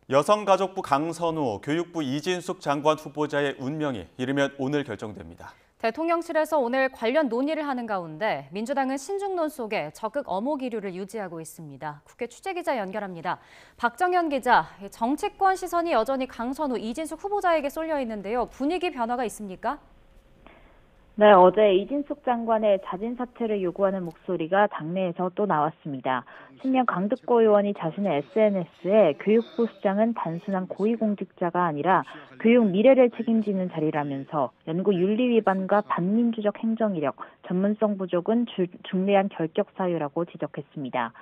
여성가족부 강선우, 교육부 이진숙 장관 후보자의 운명이 이르면 오늘 결정됩니다. 대통령실에서 오늘 관련 논의를 하는 가운데 민주당은 신중론 속에 적극 어모 기류를 유지하고 있습니다. 국회 취재기자 연결합니다. 박정현 기자, 정치권 시선이 여전히 강선우, 이진숙 후보자에게 쏠려 있는데요. 분위기 변화가 있습니까? 네, 어제 이진숙 장관의 자진 사퇴를 요구하는 목소리가 당내에서 또 나왔습니다. 신명 강득고 의원이 자신의 SNS에 교육부 수장은 단순한 고위공직자가 아니라 교육 미래를 책임지는 자리라면서 연구 윤리 위반과 반민주적 행정 이력, 전문성 부족은 중대한 결격 사유라고 지적했습니다.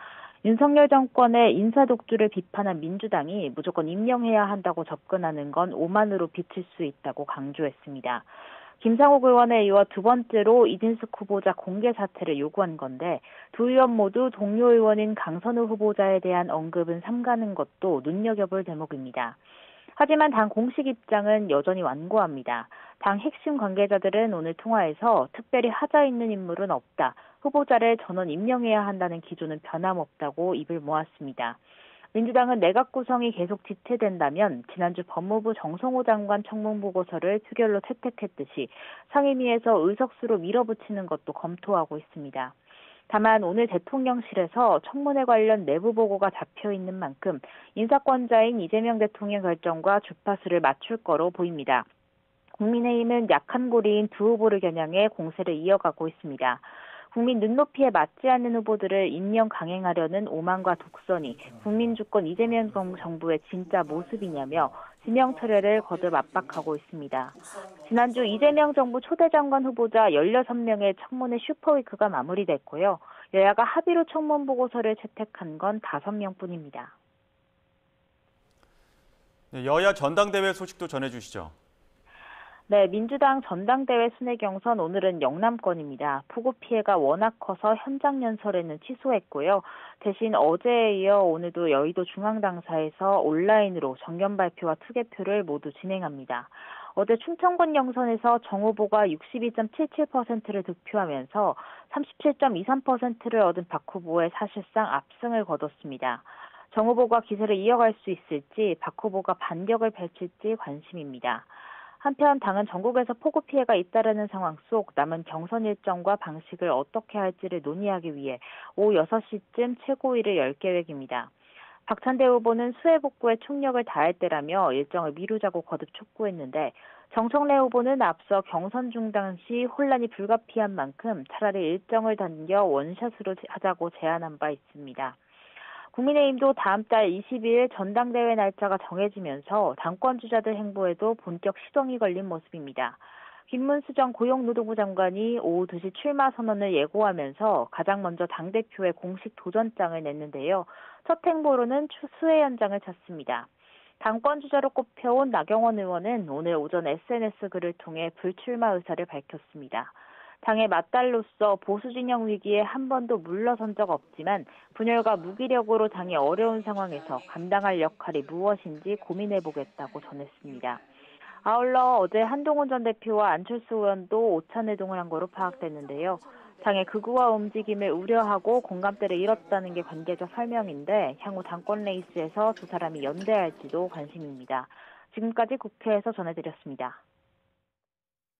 윤석열 정권의 인사 독주를 비판한 민주당이 무조건 임명해야 한다고 접근하는 건 오만으로 비칠 수 있다고 강조했습니다. 김상욱 의원에 이어 두 번째로 이진숙 후보자 공개 사퇴를 요구한 건데 두 의원 모두 동료 의원인 강선우 후보자에 대한 언급은 삼가는 것도 눈여겨볼 대목입니다. 하지만 당 공식 입장은 여전히 완고합니다. 당 핵심 관계자들은 오늘 통화에서 특별히 하자 있는 인물은 없다. 후보자를 전원 임명해야 한다는 기조는 변함없다고 입을 모았습니다. 민주당은 내각 구성이 계속 지체된다면 지난주 법무부 정성호 장관 청문보고서를 표결로 채택했듯이 상임위에서 의석수로 밀어붙이는 것도 검토하고 있습니다. 다만 오늘 대통령실에서 청문회 관련 내부 보고가 잡혀 있는 만큼 인사권자인 이재명 대통령 결정과 주파수를 맞출 거로 보입니다. 국민의힘은 약한 고리인 두 후보를 겨냥해 공세를 이어가고 있습니다. 국민 눈높이에 맞지 않는 후보들을 임명 강행하려는 오만과 독선이 국민주권 이재명 정부의 진짜 모습이냐며 지명 철회를 거듭 압박하고 있습니다. 지난주 이재명 정부 초대 장관 후보자 16명의 청문회 슈퍼위크가 마무리됐고요. 여야가 합의로 청문 보고서를 채택한 건 5명뿐입니다. 여야 전당대회 소식도 전해주시죠. 네, 민주당 전당대회 순회 경선 오늘은 영남권입니다. 폭우 피해가 워낙 커서 현장 연설에는 취소했고요. 대신 어제에 이어 오늘도 여의도 중앙당사에서 온라인으로 정견 발표와 투개표를 모두 진행합니다. 어제 충청권 영선에서 정 후보가 62.77%를 득표하면서 37.23%를 얻은 박 후보의 사실상 압승을 거뒀습니다. 정 후보가 기세를 이어갈 수 있을지 박 후보가 반격을 펼칠지 관심입니다. 한편 당은 전국에서 폭우 피해가 잇따르는 상황 속 남은 경선 일정과 방식을 어떻게 할지를 논의하기 위해 오후 6시쯤 최고위를 열 계획입니다. 박찬대 후보는 수해 복구에 총력을 다할 때라며 일정을 미루자고 거듭 촉구했는데 정청래 후보는 앞서 경선 중단 시 혼란이 불가피한 만큼 차라리 일정을 당겨 원샷으로 하자고 제안한 바 있습니다. 국민의힘도 다음 달 22일 전당대회 날짜가 정해지면서 당권 주자들 행보에도 본격 시동이 걸린 모습입니다. 김문수 전 고용노동부 장관이 오후 2시 출마 선언을 예고하면서 가장 먼저 당대표에 공식 도전장을 냈는데요. 첫 행보로는 수해 현장을 찾습니다. 당권 주자로 꼽혀온 나경원 의원은 오늘 오전 SNS 글을 통해 불출마 의사를 밝혔습니다. 당의 맞달로서 보수 진영 위기에 한 번도 물러선 적 없지만 분열과 무기력으로 당이 어려운 상황에서 감당할 역할이 무엇인지 고민해보겠다고 전했습니다. 아울러 어제 한동훈 전 대표와 안철수 의원도 오찬회동을 한 거로 파악됐는데요. 당의 극우화 움직임을 우려하고 공감대를 잃었다는 게 관계적 설명인데 향후 당권 레이스에서 두 사람이 연대할지도 관심입니다. 지금까지 국회에서 전해드렸습니다.